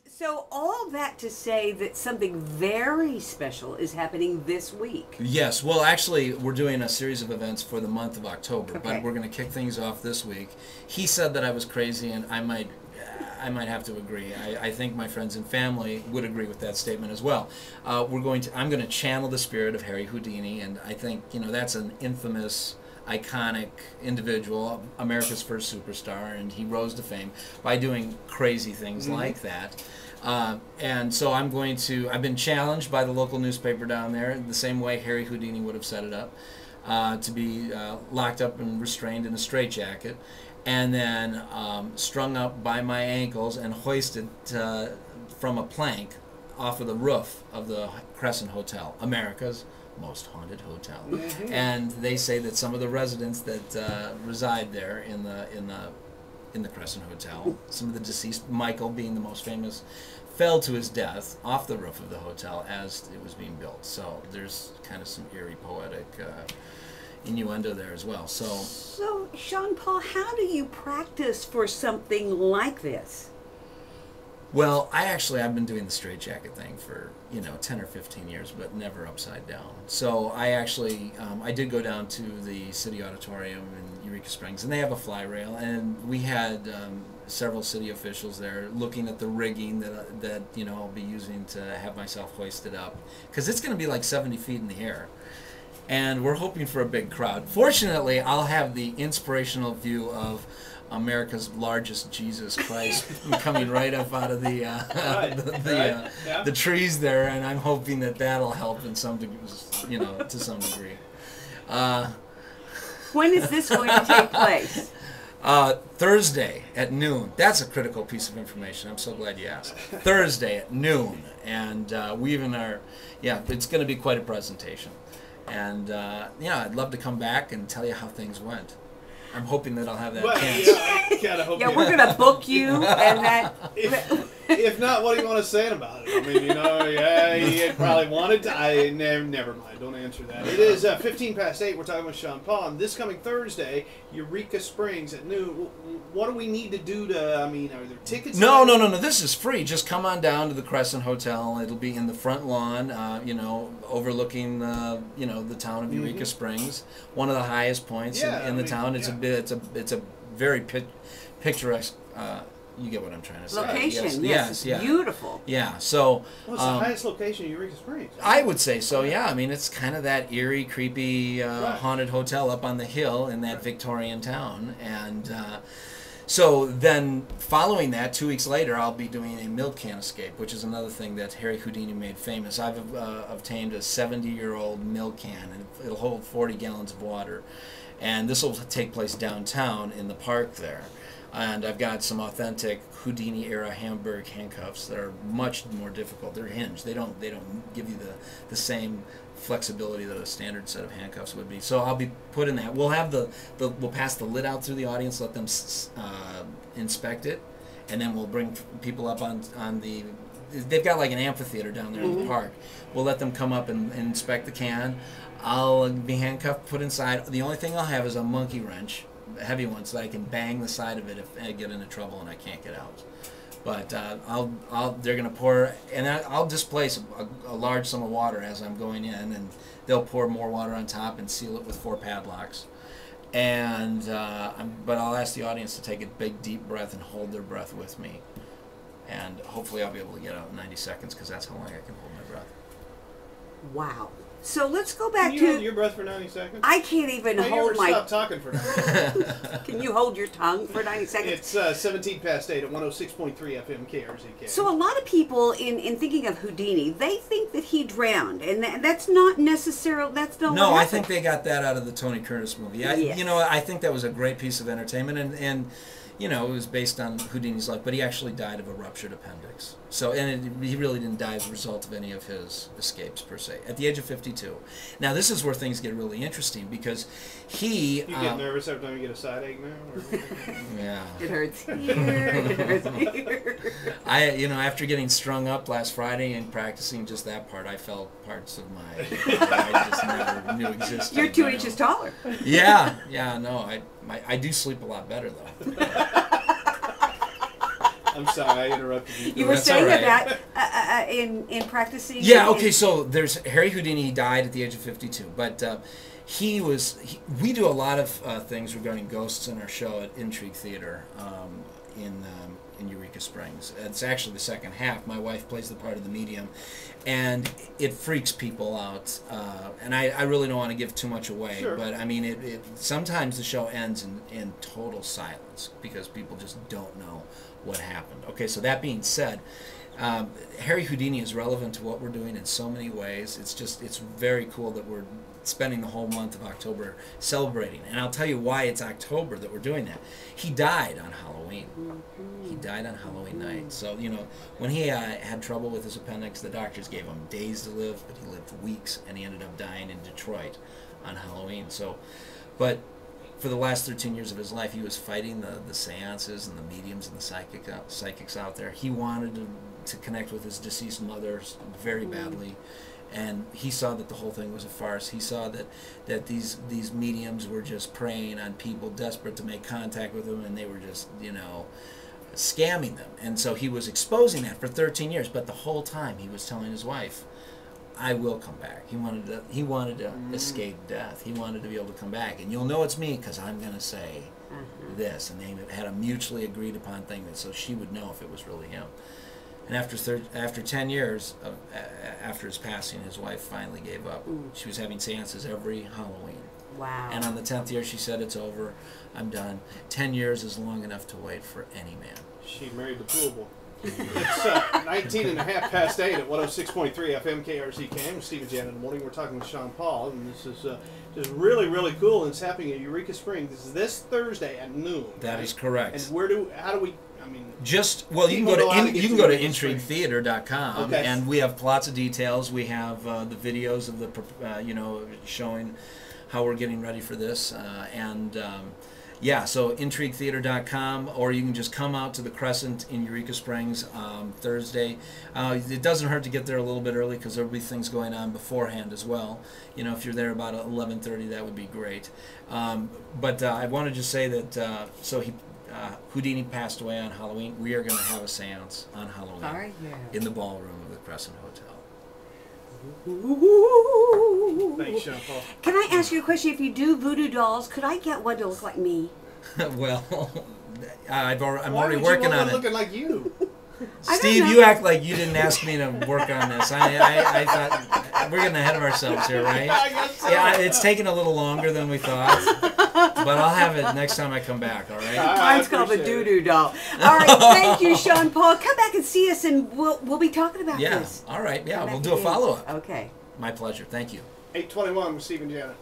So all that to say that something very special is happening this week. Yes, well, actually, we're doing a series of events for the month of October, Okay. but we're going to kick things off this week. He said that I was crazy, and I might have to agree. I think my friends and family would agree with that statement as well. I'm going to channel the spirit of Harry Houdini, and I think that's an infamous, iconic individual, America's first superstar, and he rose to fame by doing crazy things like that. And so I've been challenged by the local newspaper down there in the same way Harry Houdini would have set it up, to be locked up and restrained in a straitjacket, and then strung up by my ankles and hoisted from a plank off of the roof of the Crescent Hotel, America's most haunted hotel. And they say that some of the residents that reside there in the Crescent Hotel, some of the deceased, Michael being the most famous, fell to his death off the roof of the hotel as it was being built. So there's kind of some eerie poetic innuendo there as well. So, Sean Paul, how do you practice for something like this? Well, I've been doing the straitjacket thing for 10 or 15 years, but never upside down. So I did go down to the City Auditorium in Eureka Springs, and they have a fly rail, and we had several city officials there looking at the rigging that I'll be using to have myself hoisted up, because it's going to be like 70 feet in the air. And we're hoping for a big crowd. Fortunately, I'll have the inspirational view of America's largest Jesus Christ coming right up out of the trees there, and I'm hoping that'll help in some degree, to some degree. When is this going to take place? Thursday at noon. That's a critical piece of information. I'm so glad you asked. Thursday at noon, and it's going to be quite a presentation. And I'd love to come back and tell you how things went. I'm hoping that I'll have that chance. I gotta hope Yeah, we're going to book you, and that... If not, what do you want to say about it? I mean, you probably wanted to. Never mind. Don't answer that. It is 8:15. We're talking with Sean Paul. And this coming Thursday, Eureka Springs at noon. What do we need to do to? I mean, are there tickets? No. This is free. Just come on down to the Crescent Hotel. It'll be in the front lawn, overlooking the town of Eureka Springs, one of the highest points in the town. It's a very picturesque. You get what I'm trying to say. Location, yes, it's beautiful. Yeah, so... What's the highest location in Eureka Springs? I would say so, yeah. I mean, it's kind of that eerie, creepy, haunted hotel up on the hill in that Victorian town. And so then following that, 2 weeks later, I'll be doing a milk can escape, which is another thing that Harry Houdini made famous. I've obtained a 70-year-old milk can, and it'll hold 40 gallons of water. And this will take place downtown in the park there. And I've got some authentic Houdini-era Hamburg handcuffs that are much more difficult. They're hinged. They don't give you the same flexibility that a standard set of handcuffs would be. So I'll be put in that. We'll have we'll pass the lid out through the audience, let them inspect it, and then we'll bring people up on the. They've got like an amphitheater down there in the park. We'll let them come up and inspect the can. I'll be handcuffed, put inside. The only thing I'll have is a monkey wrench, a heavy one, so that I can bang the side of it if I get into trouble and I can't get out. But they're gonna pour, and I'll displace a large sum of water as I'm going in, and they'll pour more water on top and seal it with 4 padlocks. And but I'll ask the audience to take a big deep breath and hold their breath with me, and hopefully I'll be able to get out in 90 seconds, because that's how long I can hold my breath. Wow. So let's go back Can you to... hold your breath for 90 seconds? I can't even hold my... Stop talking for 90 seconds. Can you hold your tongue for 90 seconds? It's 8:17 at 106.3 FM KRZK. So a lot of people, in thinking of Houdini, they think that he drowned, and that's not necessarily... That's not No, what I happened. think they got that out of the Tony Curtis movie. Yes. I think that was a great piece of entertainment, and it was based on Houdini's life, but he actually died of a ruptured appendix. So, he really didn't die as a result of any of his escapes, per se, at the age of 52. Now, this is where things get really interesting, because he... You get nervous every time you get a side ache now? Or... Yeah. It hurts here, it hurts here. After getting strung up last Friday and practicing just that part, I felt parts of my... I just never knew existed. You're 2 inches taller. Yeah, no, I do sleep a lot better, though. I'm sorry, I interrupted you. You were That's saying all right. about in practicing. Yeah. Okay. So there's Harry Houdini. He died at the age of 52, but we do a lot of things regarding ghosts in our show at Intrigue Theater in Eureka Springs. It's actually the second half. My wife plays the part of the medium, and it freaks people out. And I really don't want to give too much away, Sure. but I mean, it sometimes the show ends in total silence because people just don't know what happened. Okay, so that being said, Harry Houdini is relevant to what we're doing in so many ways. It's very cool that we're spending the whole month of October celebrating. And I'll tell you why it's October that we're doing that. He died on Halloween. He died on Halloween night. So, when he had trouble with his appendix, the doctors gave him days to live, but he lived weeks, and he ended up dying in Detroit on Halloween. So, but for the last 13 years of his life, he was fighting the seances and the mediums and the psychics out there. He wanted to connect with his deceased mother very badly. And he saw that the whole thing was a farce. He saw that these mediums were just preying on people desperate to make contact with them, and they were just, scamming them. And so he was exposing that for 13 years. But the whole time he was telling his wife, I will come back. He wanted to escape death. He wanted to be able to come back. And you'll know it's me because I'm going to say this. And they had a mutually agreed upon thing so she would know if it was really him. And after 10 years after his passing, his wife finally gave up. She was having seances every Halloween. Wow. And on the 10th year, she said, it's over. I'm done. 10 years is long enough to wait for any man. She married the pool boy. It's 19 and a half past 8 at 106.3 FM KRZK. I'm Steve and Janet in the morning. We're talking with Sean Paul, and this is just really, really cool. And it's happening at Eureka Springs. This is this Thursday at noon. That is correct. And how do we? I mean, you can go to intriguetheater.com, okay. And we have lots of details. We have the videos of the showing how we're getting ready for this, so intriguetheater.com, or you can just come out to the Crescent in Eureka Springs Thursday. It doesn't hurt to get there a little bit early because there'll be things going on beforehand as well. If you're there about 11:30, that would be great. But I wanted to say that Houdini passed away on Halloween. We are going to have a seance on Halloween in the ballroom of the Crescent Hotel. Thanks, Sean Paul. Can I ask you a question? If you do voodoo dolls, could I get one to look like me? Well, I'm Why already would working you want on one it. looking like you? Steve, you act like you didn't ask me to work on this. I thought we're getting ahead of ourselves here, right? I guess so. Yeah, it's taken a little longer than we thought, but I'll have it next time I come back. All right? Mine's called the doo-doo doll. All right, thank you, Sean Paul. Come back and see us, and we'll be talking about this. All right. Yeah, Come we'll back do a again. follow-up. Okay. My pleasure. Thank you. 8:21 with Steve and Janet.